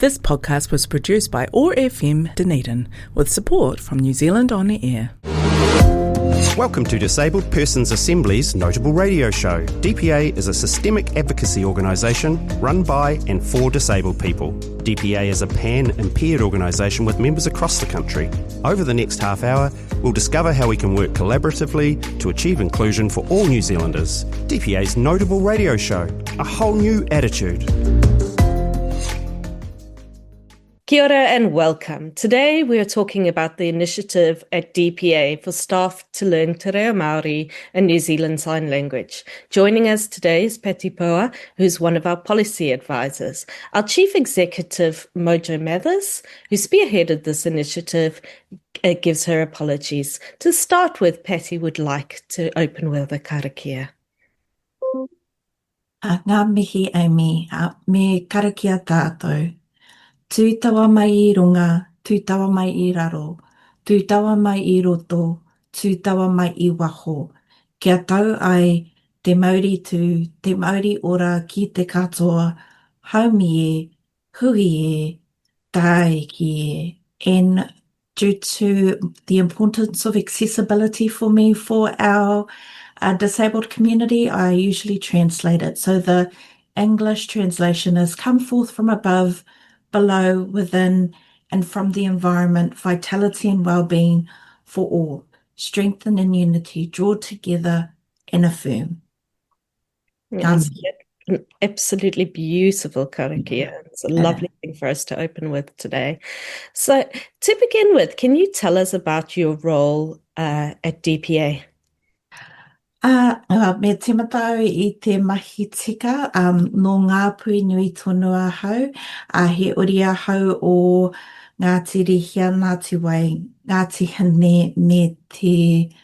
This podcast was produced by OAR FM Dunedin with support from New Zealand On Air. Welcome to Disabled Persons Assembly's Notable Radio Show. DPA is a systemic advocacy organisation run by and for disabled people. DPA is a pan-impaired organisation with members across the country. Over the next half hour, we'll discover how we can work collaboratively to achieve inclusion for all New Zealanders. DPA's Notable Radio Show, a whole new attitude. Kia ora and welcome. Today we are talking about the initiative at DPA for staff to learn Te Reo Māori and New Zealand Sign Language. Joining us today is Patti Poa, who's one of our policy advisors. Our Chief Executive, Mojo Mathers, who spearheaded this initiative, gives her apologies. To start with, Patti would like to open with a karakia. Ngā mihi Amy, me karakia tātou. Tū tawa mai I runga, tū tawa mai I raro, tū tawa mai I roto, tū tawa mai I waho. Kia tau ai te Māori tū, te Māori ora ki te katoa, haumi e, hui e, tae ki e. And due to the importance of accessibility for me for our disabled community, I usually translate it. So the English translation is come forth from above, below, within, and from the environment, vitality and well-being for all, strengthen and unity, draw together and affirm. Yes, an absolutely beautiful karakia. It's a lovely thing for us to open with today. So to begin with, can you tell us about your role at DPA? Me tematau I te mahi tika no ngā pui nui tonu a hau, he ori a hau o Ngāti Rihia, Ngāti Wai, Ngāti Hine me te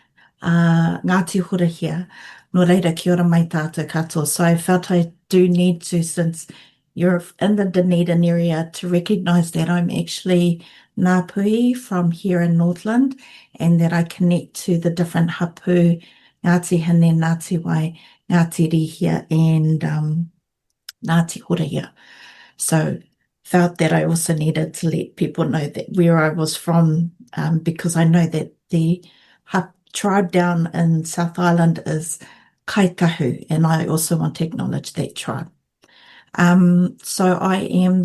Ngāti Horahia. No reira kia ora mai tātou katoa. So I felt I do need to, since you're in the Dunedin area, to recognise that I'm actually Ngāpui from here in Northland and that I connect to the different hapu Ngāti Hine, Ngāti Wai, Ngāti Rihia, and Ngāti Horahia. So felt that I also needed to let people know that where I was from, because I know that the tribe down in South Island is Kaitahu, and I also want to acknowledge that tribe. So I am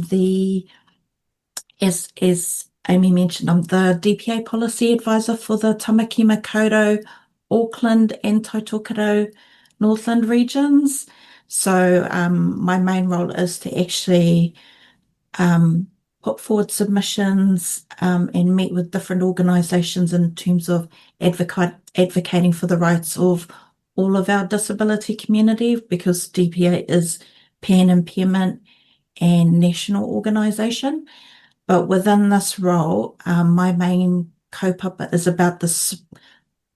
as Amy mentioned, I'm the DPA policy advisor for the Tamaki Makaurau, Auckland and Tautokoro Northland regions. So my main role is to actually put forward submissions and meet with different organisations in terms of advocating for the rights of all of our disability community, because DPA is pan-impairment and national organisation. But within this role, my main kaupapa is about the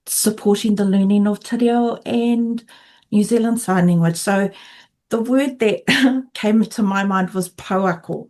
supporting the learning of Te Reo and New Zealand Sign Language. So the word that came to my mind was pauako.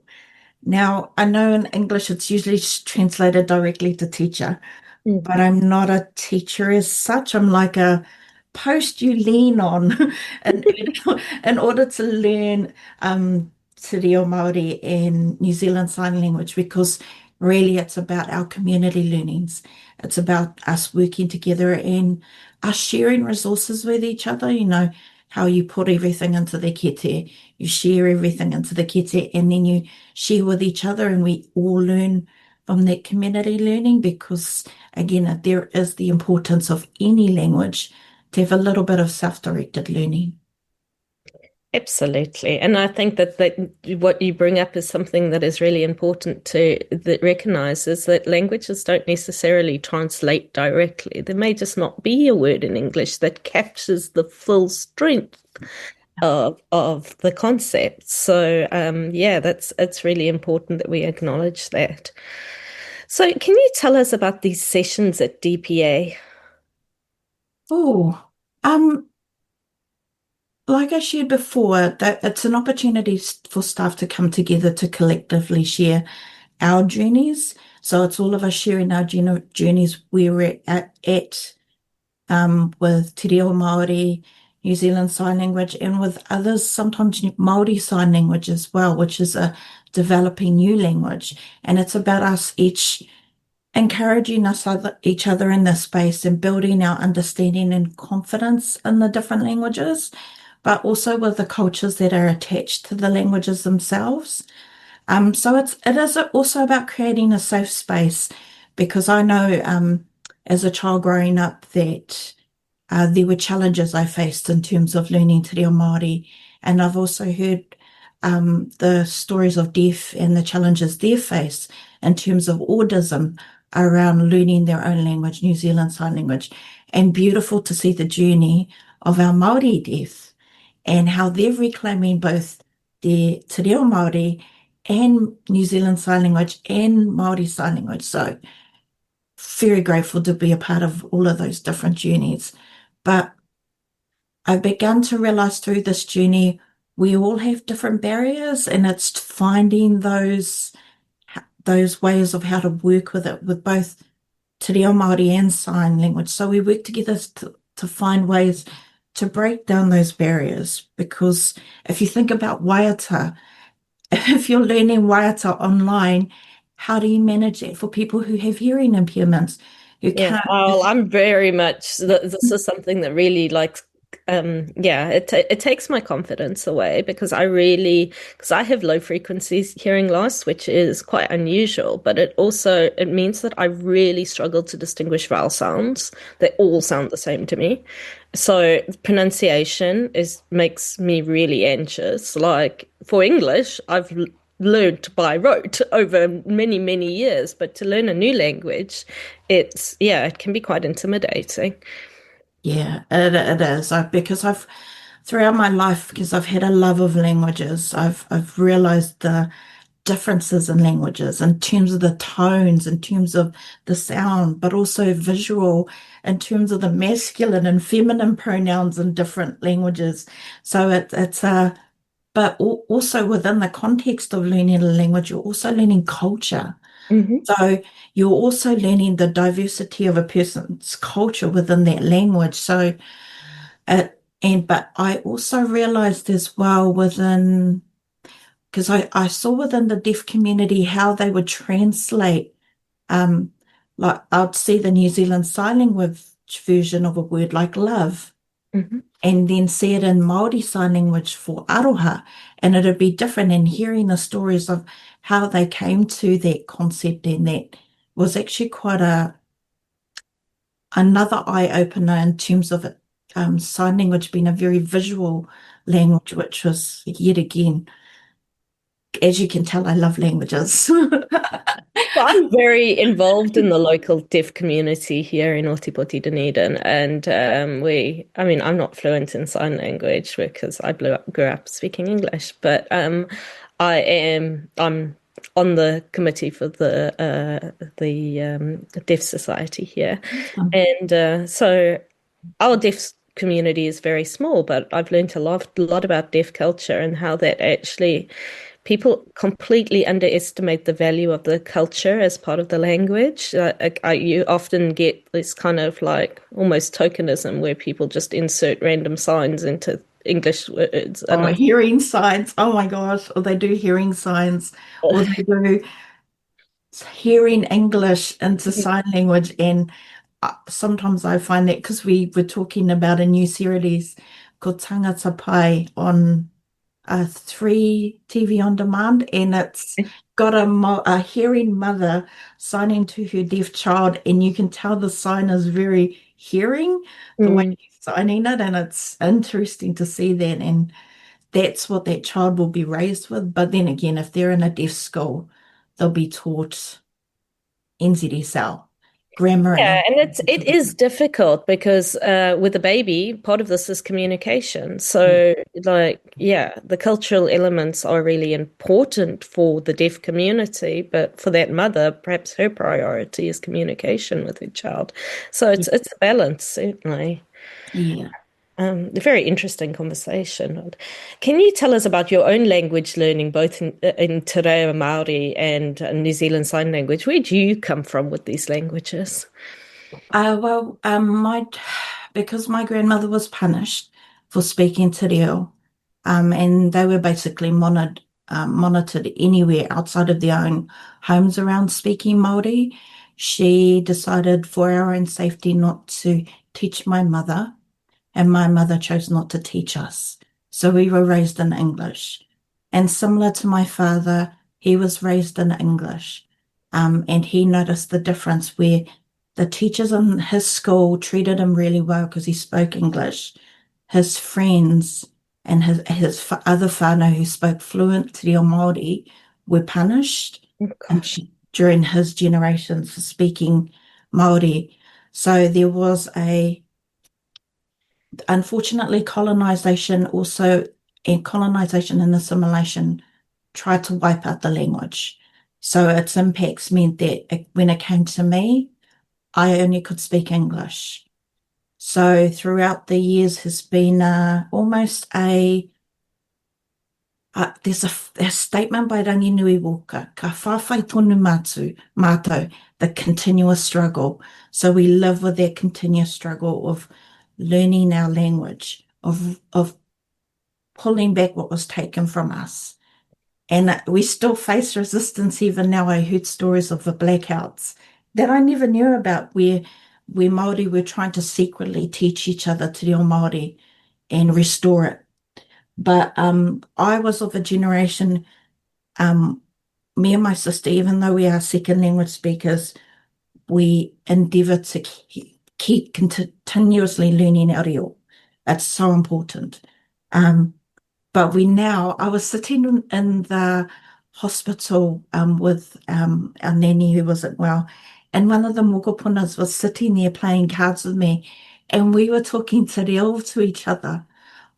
Now, I know in English it's usually translated directly to teacher, but I'm not a teacher as such. I'm like a post you lean on in order to learn Te Reo Māori and New Zealand Sign Language, because really it's about our community learnings. It's about us working together and us sharing resources with each other. You know, how you put everything into the kete, you share everything into the kete, and then you share with each other, and we all learn from that community learning, because, again, there is the importance of any language to have a little bit of self-directed learning. Absolutely. And I think that what you bring up is something that is really important to recognise, is that languages don't necessarily translate directly. There may just not be a word in English that captures the full strength of the concept. So, it's really important that we acknowledge that. So can you tell us about these sessions at DPA? Like I shared before, that it's an opportunity for staff to come together to collectively share our journeys. So it's all of us sharing our journeys where we're at with Te Reo Māori, New Zealand Sign Language, and with others, sometimes Māori Sign Language as well, which is a developing new language. And it's about us each encouraging each other in this space and building our understanding and confidence in the different languages, but also with the cultures that are attached to the languages themselves. So it is also about creating a safe space, because I know as a child growing up that there were challenges I faced in terms of learning Te Reo Māori, and I've also heard the stories of deaf and the challenges they face in terms of autism around learning their own language, New Zealand Sign Language, and beautiful to see the journey of our Māori deaf and how they're reclaiming both their Te Reo Māori and New Zealand Sign Language and Māori Sign Language. So very grateful to be a part of all of those different journeys. But I've begun to realize through this journey, we all have different barriers, and it's finding those ways of how to work with it with both Te Reo Māori and sign language. So we work together to find ways to break down those barriers, because if you think about waiata, if you're learning waiata online, how do you manage that for people who have hearing impairments? Well, I'm very much, this is something that really it takes my confidence away, because because I have low frequency hearing loss, which is quite unusual, but it means that I really struggle to distinguish vowel sounds. They all sound the same to me. So pronunciation makes me really anxious. Like for English, I've learned by rote over many, many years, but to learn a new language, it can be quite intimidating. Yeah, it is. Because throughout my life, because I've had a love of languages, I've realized the differences in languages in terms of the tones, in terms of the sound, but also visual, in terms of the masculine and feminine pronouns in different languages. So but also within the context of learning a language, you're also learning culture. Mm-hmm. So you're also learning the diversity of a person's culture within that language. So but I also realized as well because I saw within the deaf community how they would translate, um, like I'd see the New Zealand Sign Language version of a word like love, Mm-hmm. and then see it in Māori Sign Language for aroha, and it'd be different. And hearing the stories of how they came to that concept, and that was actually quite another eye opener in terms of it, sign language being a very visual language, which was yet again, as you can tell, I love languages. Well, I'm very involved in the local deaf community here in Otipoti, Dunedin, and I'm not fluent in sign language because I grew up speaking English, but I'm on the committee for the Deaf Society here, and so our deaf community is very small, but I've learned a lot about deaf culture and how that actually people completely underestimate the value of the culture as part of the language. You often get this kind of like almost tokenism where people just insert random signs into English words. Oh, hearing signs. Oh my gosh. Or they do hearing signs, or they do hearing English into sign language. And sometimes I find that, because we were talking about a new series called Tangata Pai on 3 TV on demand, and it's got a hearing mother signing to her deaf child, and you can tell the sign is very hearing the way he's signing it, and it's interesting to see that, and that's what that child will be raised with. But then again, if they're in a deaf school, they'll be taught NZSL grammar Yeah, and and it is difficult because with a baby, part of this is communication. So, the cultural elements are really important for the deaf community, but for that mother, perhaps her priority is communication with her child. So it's a balance, certainly. yeah. A very interesting conversation. Can you tell us about your own language learning, both in Te Reo Māori and New Zealand Sign Language? Where do you come from with these languages? Because my grandmother was punished for speaking Te Reo, and they were basically monitored anywhere outside of their own homes around speaking Māori. She decided for our own safety not to teach my mother, and my mother chose not to teach us. So we were raised in English. And similar to my father, he was raised in English. And he noticed the difference where the teachers in his school treated him really well because he spoke English. His friends and his other whānau who spoke fluent Te Reo Māori were punished during his generation for speaking Māori. So there was unfortunately, colonization and assimilation tried to wipe out the language. So its impacts meant that when it came to me, I only could speak English. So throughout the years has been almost there's a statement by Ranginui Walker, ka whawhai tonu mātou, the continuous struggle. So we live with that continuous struggle of learning our language, of pulling back what was taken from us. And we still face resistance even now. I heard stories of the blackouts that I never knew about where Māori were trying to secretly teach each other Te Reo Māori and restore it. But I was of a generation, me and my sister, even though we are second language speakers, we endeavour to keep continuously learning our reo. It's so important. But I was sitting in the hospital with our nanny who wasn't well, and one of the mokopunas was sitting there playing cards with me, and we were talking te reo to each other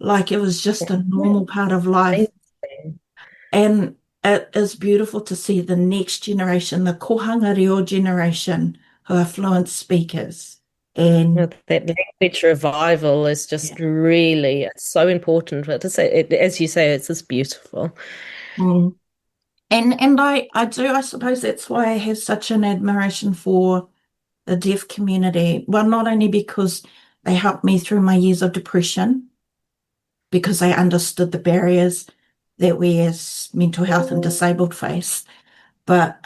like it was just a normal part of life. And it is beautiful to see the next generation, the kohanga reo generation, who are fluent speakers. And that language revival is just really so important. But as you say, it's just beautiful. And I suppose that's why I have such an admiration for the deaf community. Well, not only because they helped me through my years of depression, because they understood the barriers that we as mental health and disabled face, but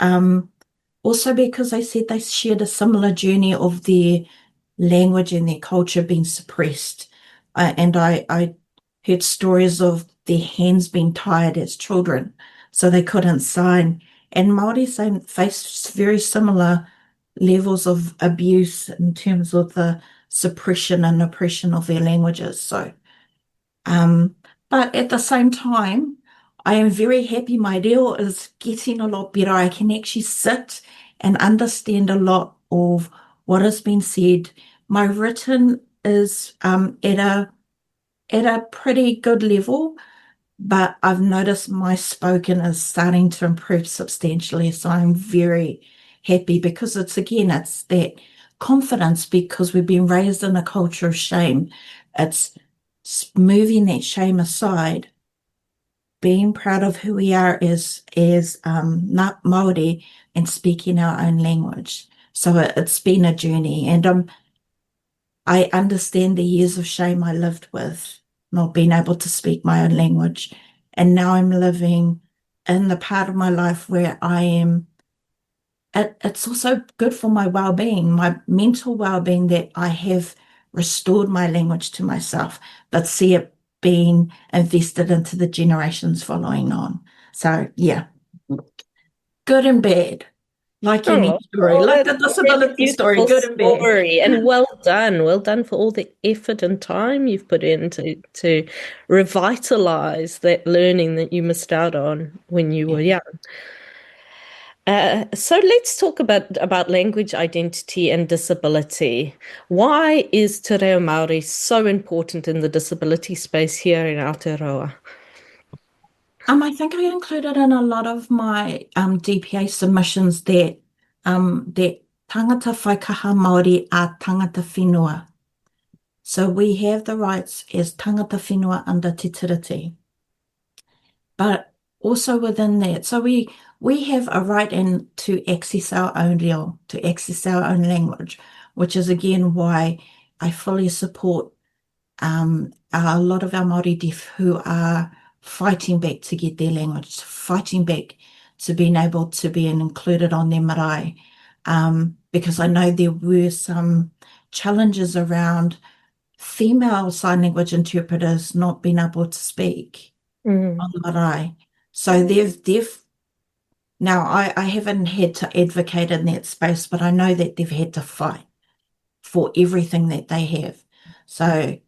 also because they said they shared a similar journey of their language and their culture being suppressed. And I heard stories of their hands being tied as children so they couldn't sign. And Māori face very similar levels of abuse in terms of the suppression and oppression of their languages. So, but at the same time, I am very happy my reo is getting a lot better. I can actually sit and understand a lot of what has been said. My written is at a pretty good level, but I've noticed my spoken is starting to improve substantially. So I'm very happy because it's that confidence, because we've been raised in a culture of shame. It's moving that shame aside, being proud of who we are as Māori and speaking our own language. So it's been a journey, and I understand the years of shame I lived with, not being able to speak my own language. And now I'm living in the part of my life where it's also good for my well-being, my mental well-being, that I have restored my language to myself, but see it being invested into the generations following on. So, yeah, good and bad. Like any story, like the disability story, good and bad. And well done for all the effort and time you've put in to revitalize that learning that you missed out on when you were young. So let's talk about language identity and disability. Why is Te Reo Māori so important in the disability space here in Aotearoa? I think I included in a lot of my DPA submissions that tangata whaikaha Māori are tangata whenua. So we have the rights as tangata whenua under Te Tiriti. But also within that, so we have a right to access our own reo, to access our own language, which is again why I fully support a lot of our Māori deaf who are fighting back to get their language, fighting back to being able to be included on their marae. Because I know there were some challenges around female sign language interpreters not being able to speak on the marae. So they've now I haven't had to advocate in that space, but I know that they've had to fight for everything that they have. So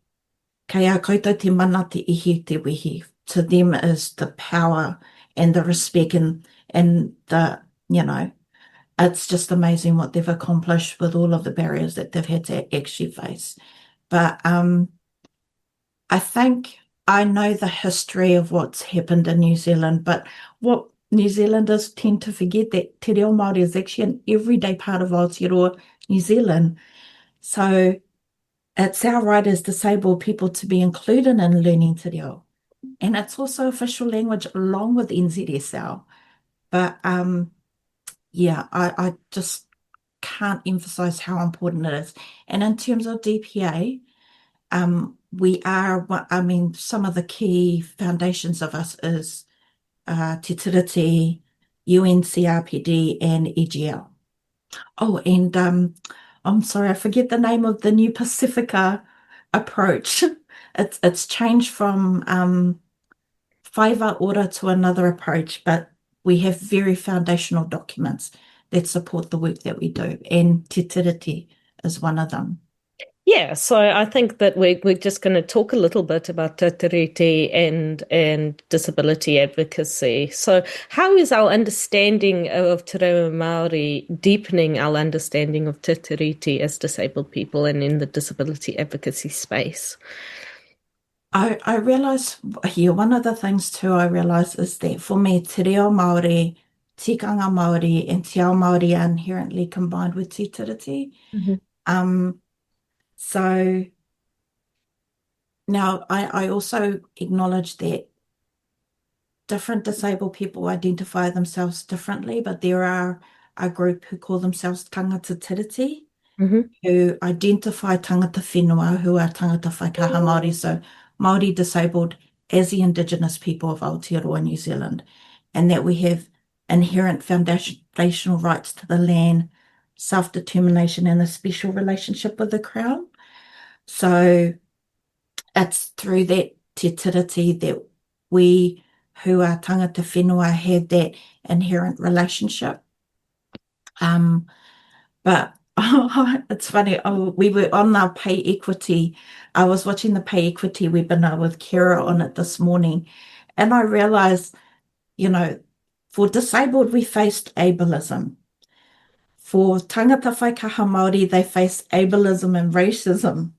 kei a koutou te mana te ihi te wihi. To them is the power and the respect and the, it's just amazing what they've accomplished with all of the barriers that they've had to actually face. But I think I know the history of what's happened in New Zealand, but what New Zealanders tend to forget that Te Reo Māori is actually an everyday part of Aotearoa New Zealand. So it's our right as disabled people to be included in learning Te Reo. And it's also official language along with NZSL. But I just can't emphasize how important it is. And in terms of DPA, we are, some of the key foundations of us is Te Tiriti, UNCRPD, and EGL. Oh, and I'm sorry, I forget the name of the new Pacifica approach. It's changed from whaiva ora to another approach, but we have very foundational documents that support the work that we do, and Te Tiriti is one of them. Yeah, so I think that we're just going to talk a little bit about Te Tiriti and disability advocacy. So how is our understanding of Te Reo Māori deepening our understanding of Te Tiriti as disabled people and in the disability advocacy space? I realise here, one of the things too I realise is that for me, Te Reo Māori, tikanga Māori, and te ao Māori are inherently combined with Te Tiriti. So now I also acknowledge that different disabled people identify themselves differently, but there are a group who call themselves tangata tiriti, who identify tangata whenua, who are tangata whaikaha Māori, so Māori disabled as the Indigenous people of Aotearoa, New Zealand, and that we have inherent foundational rights to the land, self-determination, and a special relationship with the Crown. So it's through that te tiriti that we who are tangata whenua had that inherent relationship. But it's funny, we were on our pay equity. I was watching the pay equity webinar with Kira on it this morning, and I realized, for disabled, we faced ableism. For tangata whaikaha Māori, they face ableism and racism.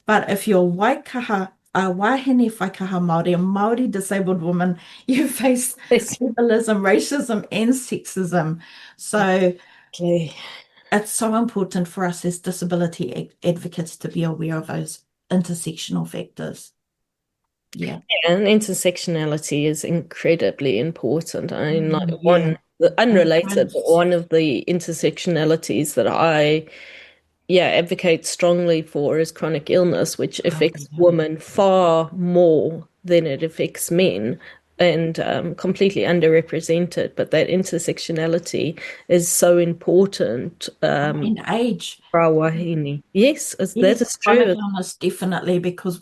But if you're Waikaha, a wahine whaikaha Māori, a Māori disabled woman, you face ableism, racism, and sexism. So it's so important for us as disability advocates to be aware of those intersectional factors. Yeah. And intersectionality is incredibly important. I mean, unrelated, but one of the intersectionalities that I advocate strongly for is chronic illness, which affects women far more than it affects men, and completely underrepresented. But that intersectionality is so important. In age. For our wahine. Yes, that is true. Chronic illness, definitely, because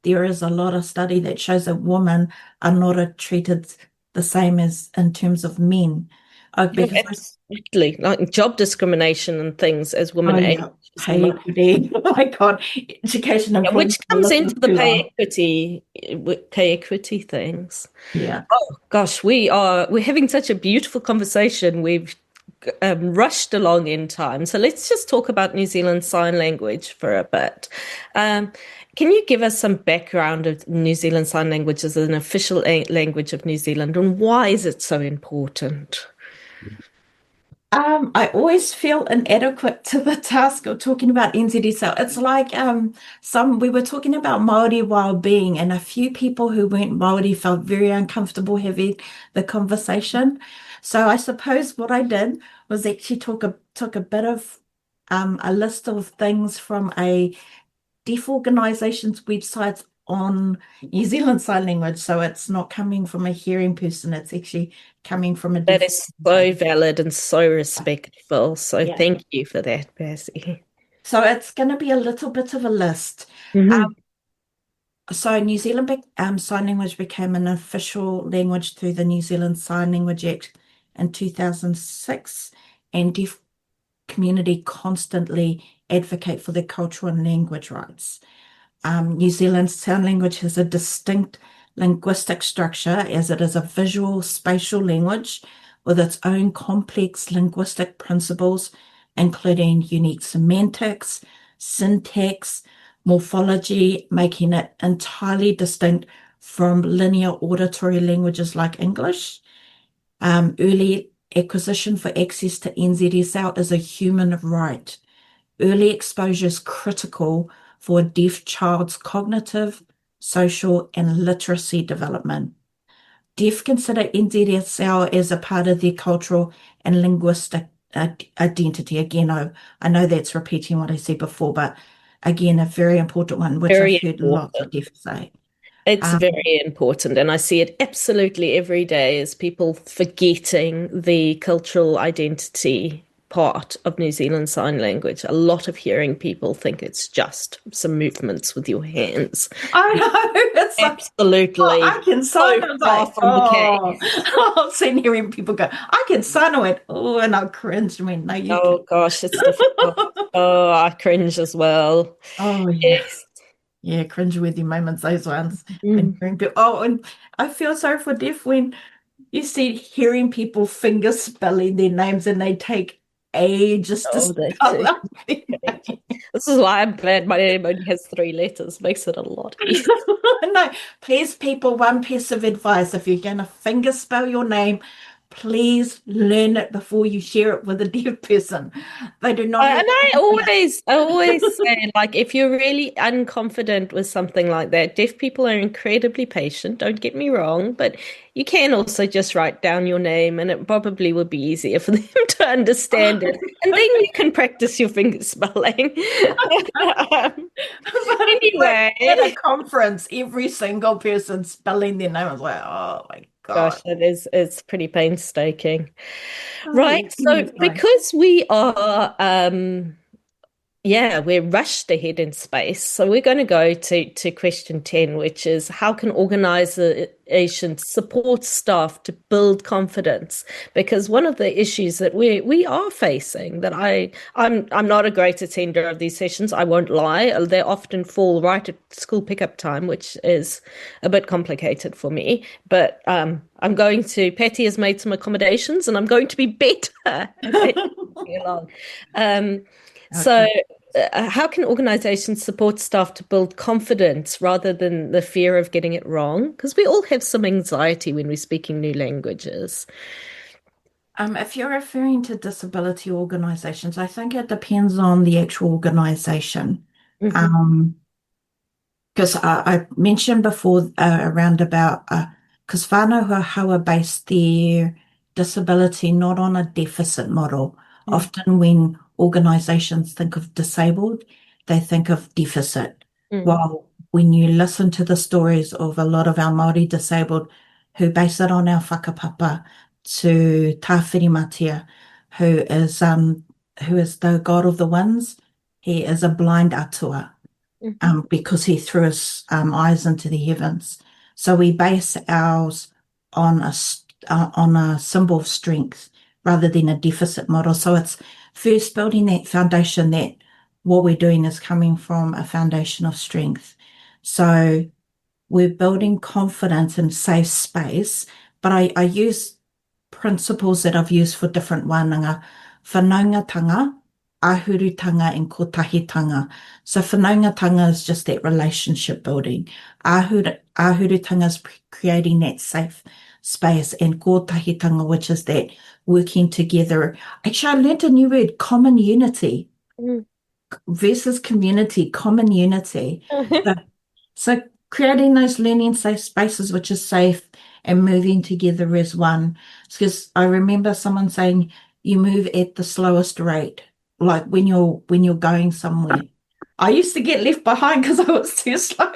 there is a lot of study that shows that women are not treated the same as in terms of men. Absolutely, like job discrimination and things as women age. Pay equity. Oh my God, education and which comes into the pay equity things. Yeah. Oh gosh, we're having such a beautiful conversation. We've rushed along in time, so let's just talk about New Zealand Sign Language for a bit. Can you give us some background of New Zealand Sign Language as an official language of New Zealand, and why is it so important? I always feel inadequate to the task of talking about NZSL. It's like we were talking about Māori well-being, and a few people who weren't Māori felt very uncomfortable having the conversation. So I suppose what I did was actually took a bit of a list of things from a deaf organisation's websites on New Zealand Sign Language, so it's not coming from a hearing person, it's actually coming from a That deaf is so person. valid and so respectful. So Yeah. thank you for that, Bessie. So it's going to be a little bit of a list. Mhm. So New Zealand Sign Language became an official language through the New Zealand Sign Language Act in 2006, and deaf community constantly advocate for their cultural and language rights. New Zealand's Sign Language has a distinct linguistic structure as it is a visual spatial language with its own complex linguistic principles, including unique semantics, syntax, morphology, making it entirely distinct from linear auditory languages like English. Early acquisition for access to NZSL is a human right. Early exposure is critical for a deaf child's cognitive, social, and literacy development. Deaf consider NZSL as a part of their cultural and linguistic identity. Again, I know that's repeating what I said before, but again, a very important one, which I've Very heard lots of important. deaf say. It's Um, very important, and I see it absolutely every day as people forgetting the cultural identity part of New Zealand Sign Language. A lot of hearing people think it's just some movements with your hands. I know, it's like, oh, Absolutely I can sign. so I was far like, from the oh, case. I've seen hearing people go, I can sign. I went, oh, and I cringed and went, no, you can. Oh gosh, it's difficult. Oh, I cringe as well. Oh, yeah. Yes. Yeah, cringeworthy moments, those ones. When Mm. hearing people, oh, and I feel sorry for deaf when you see hearing people finger spelling their names and they take ages to Oh, that spell too. out their Great. name. This is why I'm glad my name only has 3 letters. Makes it a lot easier. No, please, people, one piece of advice. If you're going to finger spell your name, please learn it before you share it with a deaf person. They do not have And I time for always that. say, like, if you're really unconfident with something like that, deaf people are incredibly patient, don't get me wrong, but you can also just write down your name and it probably would be easier for them to understand it. And then you can practice your finger spelling. Um, But like at a anyway, conference, every single person spelling their name, I was like, oh my gosh, God. it's pretty painstaking. Oh, Right. yeah, So anyway. because we are yeah, we're rushed ahead in space. So we're going to go to question 10, which is how can organizations support staff to build confidence? Because one of the issues that we are facing that I'm not a great attender of these sessions, I won't lie. They often fall right at school pickup time, which is a bit complicated for me. But I'm going to, Patty has made some accommodations and I'm going to be better as I go along. Um, so, Okay. how can organizations support staff to build confidence rather than the fear of getting it wrong? Because we all have some anxiety when we're speaking new languages. If you're referring to disability organizations, I think it depends on the actual organization. Hmm. Um, because I mentioned before around about because whānau haua base their disability not on a deficit model. Often when organizations think of disabled, they think of deficit. Mm-hmm. While when you listen to the stories of a lot of our Māori disabled who base it on our whakapapa to Tāwhirimatia, who is the god of the winds, he is a blind atua because he threw his eyes into the heavens. So we base ours on on a symbol of strength rather than a deficit model. So it's first building that foundation that what we're doing is coming from a foundation of strength. So we're building confidence and safe space, but I use principles that I've used for different wānanga. Whanaungatanga, ahurutanga, and kotahitanga. So whanaungatanga is just that relationship building. Ahurutanga is creating that safe space, and kotahitanga, which is that working together. Actually, I learned a new word, common unity versus community, common unity. So, so creating those learning safe spaces, which is safe, and moving together as one. Because I remember someone saying you move at the slowest rate, like when you're going somewhere. I used to get left behind because I was too slow.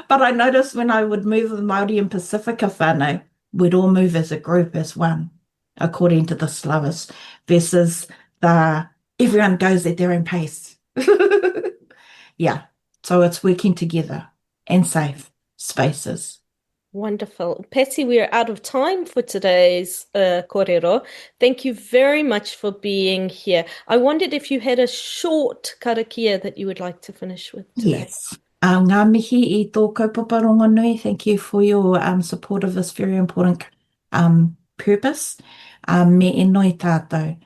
But I noticed when I would move with Māori and Pacifica whānau, we'd all move as a group, as one, according to the slowest, versus the everyone goes at their own pace. Yeah, so it's working together and safe spaces. Wonderful. Patti, we are out of time for today's kōrero. Thank you very much for being here. I wondered if you had a short karakia that you would like to finish with today. Yes. Ngā mihi I tō kaupapa rongonui. Thank you for your support of this very important purpose. Me enoi tātou.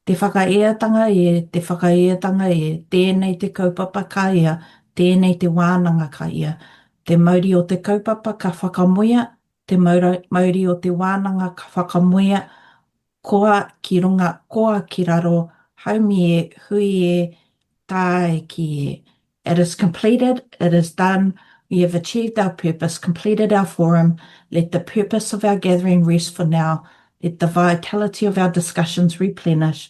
Te whakaeatanga te whakaeatanga tēnei te kaupapa ka ia, tēnei te wānanga ka ia. Te mauri o te kaupapa ka whakamuia, te mauri o te wānanga ka whakamuia, koa ki runga, koa ki raro, haumi e, hui e, tae ki e. It is completed, it is done, we have achieved our purpose, completed our forum. Let the purpose of our gathering rest for now. Let the vitality of our discussions replenish.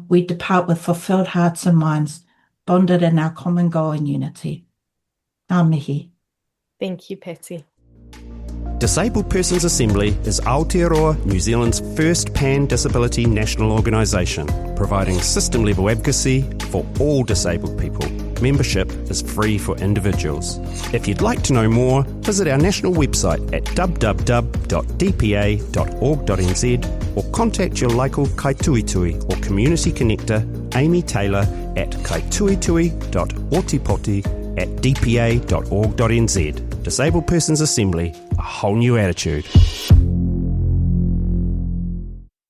We depart with fulfilled hearts and minds, bonded in our common goal and unity. Ngā mihi. Thank you, Patti. Disabled Persons Assembly is Aotearoa, New Zealand's first pan-disability national organisation, providing system-level advocacy for all disabled people. Membership is free for individuals. If you'd like to know more, visit our national website at www.dpa.org.nz or contact your local kaituitui or community connector, Amy Taylor, at kaituitui.otipoti@dpa.org.nz. Disabled Persons Assembly, a whole new attitude.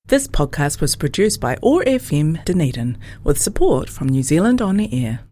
This podcast was produced by OAR FM Dunedin with support from New Zealand On the Air.